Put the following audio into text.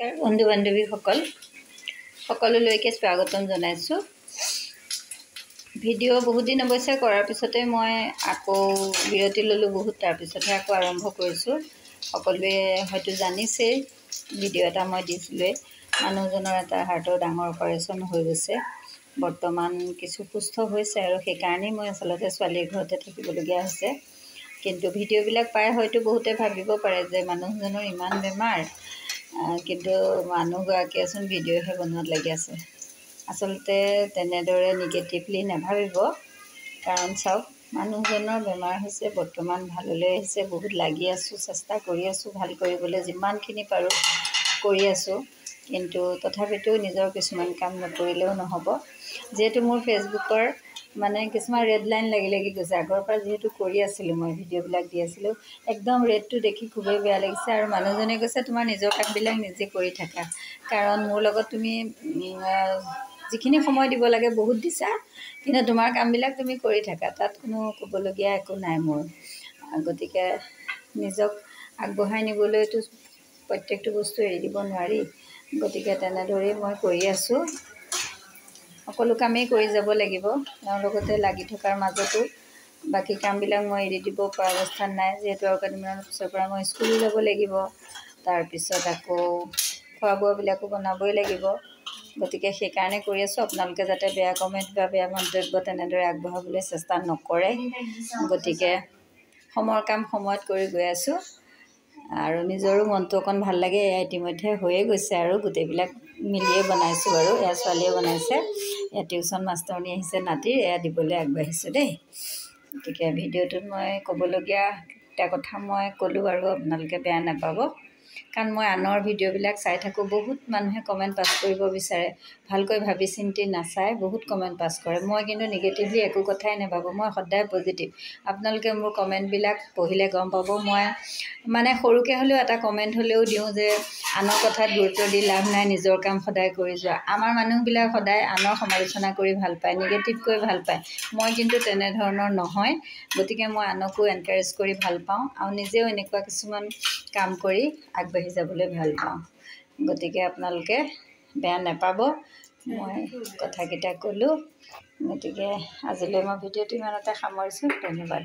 নমস্কাৰ বন্ধু বান্ধৱীসকল সকলোলৈকে স্বাগতম জনাইছোঁ। ভিডিঅ' বহুত দিন অৱশ্যে কৰাৰ পিছতে মই আকৌ বিৰতি ল'লোঁ বহুত, তাৰপিছতহে আকৌ আৰম্ভ কৰিছোঁ। সকলোৱে হয়তো জানিছেই, ভিডিঅ' এটা মই দিছিলোঁৱেই। মানুহজনৰ এটা হাৰ্টৰ ডাঙৰ অপাৰেশ্যন হৈ গৈছে, বৰ্তমান কিছু সুস্থ হৈছে আৰু সেইকাৰণেই মই আচলতে ছোৱালীৰ ঘৰতে থাকিবলগীয়া হৈছে। কিন্তু ভিডিঅ'বিলাক পাই হয়তো বহুতে ভাবিব পাৰে যে মানুহজনৰ ইমান বেমাৰ, কিন্তু মানুহগৰাকীয়েচোন ভিডিঅ'হে বনোৱাত লাগি আছে। আচলতে তেনেদৰে নিগেটিভলি নাভাবিব, কাৰণ চাওক মানুহজনৰ বেমাৰ হৈছে, বৰ্তমান ভাললৈ আহিছে। বহুত লাগি আছোঁ, চেষ্টা কৰি আছোঁ ভাল কৰিবলৈ, যিমানখিনি পাৰোঁ কৰি আছোঁ। কিন্তু তথাপিতো নিজৰ কিছুমান কাম নকৰিলেও নহ'ব। যিহেতু মোৰ ফেচবুকৰ কিছুমান ৰেড লাইন লাগি গৈছে। আগৰ পৰা যিহেতু কৰি আছিলোঁ, মই ভিডিঅ'বিলাক দি আছিলোঁ, একদম ৰেডটো দেখি খুবেই বেয়া লাগিছে। আৰু মানুহজনে কৈছে তোমাৰ নিজৰ কামবিলাক নিজে কৰি থাকা, কাৰণ মোৰ লগত তুমি যিখিনি সময় দিব লাগে বহুত দিছা, কিন্তু তোমাৰ কামবিলাক তুমি কৰি থাকা, তাত কোনো ক'বলগীয়া একো নাই মোৰ। গতিকে নিজক আগবঢ়াই নিবলৈতো প্ৰত্যেকটো বস্তু এৰি দিব নোৱাৰি। গতিকে তেনেদৰেই মই কৰি আছোঁ, সকলো কামেই কৰি যাব লাগিব। তেওঁৰ লগতে লাগি থকাৰ মাজতো বাকী কামবিলাক মই এৰি দিব পৰা অৱস্থাত নাই, যিহেতু আৰু কেইদিনমানৰ পিছৰ পৰা মই স্কুলো যাব লাগিব। তাৰপিছত আকৌ খোৱা বোৱাবিলাকো বনাবই লাগিব। গতিকে সেইকাৰণে কৰি আছোঁ। আপোনালোকে যাতে বেয়া কমেণ্ট বা বেয়া মন্তব্য তেনেদৰে আগবঢ়াবলৈ চেষ্টা নকৰে। গতিকে সময়ৰ কাম সময়ত কৰি গৈ আছোঁ, আৰু নিজৰো মনটো অকণ ভাল লাগে। এয়া ইতিমধ্যে হৈয়ে গৈছে, আৰু গোটেইবিলাক মিলিয়ে বনাইছোঁ বাৰু। এয়া ছোৱালীয়ে বনাইছে, এয়া টিউশ্যন মাষ্টৰণী আহিছে নাতিৰ, এয়া দিবলৈ আগবাঢ়িছোঁ দেই। গতিকে ভিডিঅ'টোত মই ক'বলগীয়া এটা কথা মই ক'লোঁ, আৰু আপোনালোকে বেয়া নাপাব, কাৰণ মই আনৰ ভিডিঅ'বিলাক চাই থাকোঁ। বহুত মানুহে কমেণ্ট পাছ কৰিব বিচাৰে, ভালকৈ ভাবি চিন্তি নাচায় বহুত কমেণ্ট পাছ কৰে। মই কিন্তু নিগেটিভলি একো কথাই নাভাবোঁ, মই সদায় পজিটিভ। আপোনালোকে মোৰ কমেণ্টবিলাক পঢ়িলে গম পাব। মই সৰুকৈ হ'লেও এটা কমেণ্ট হ'লেও দিওঁ যে আনৰ কথাত গুৰুত্ব দি লাভ নাই, নিজৰ কাম সদায় কৰি যোৱা। আমাৰ মানুহবিলাক সদায় আনৰ সমালোচনা কৰি ভাল পায়, নিগেটিভকৈ ভাল পায়। মই কিন্তু তেনেধৰণৰ নহয়। গতিকে মই আনকো এনকাৰেজ কৰি ভাল পাওঁ, আৰু নিজেও এনেকুৱা কিছুমান কাম কৰি আগবাঢ়ি যাবলৈ ভাল পাওঁ। গতিকে আপোনালোকে বেয়া নাপাব, মই কথাকেইটা ক'লোঁ। গতিকে আজিলৈ মই ভিডিঅ'টো ইমানতে সামৰিছোঁ। ধন্যবাদ।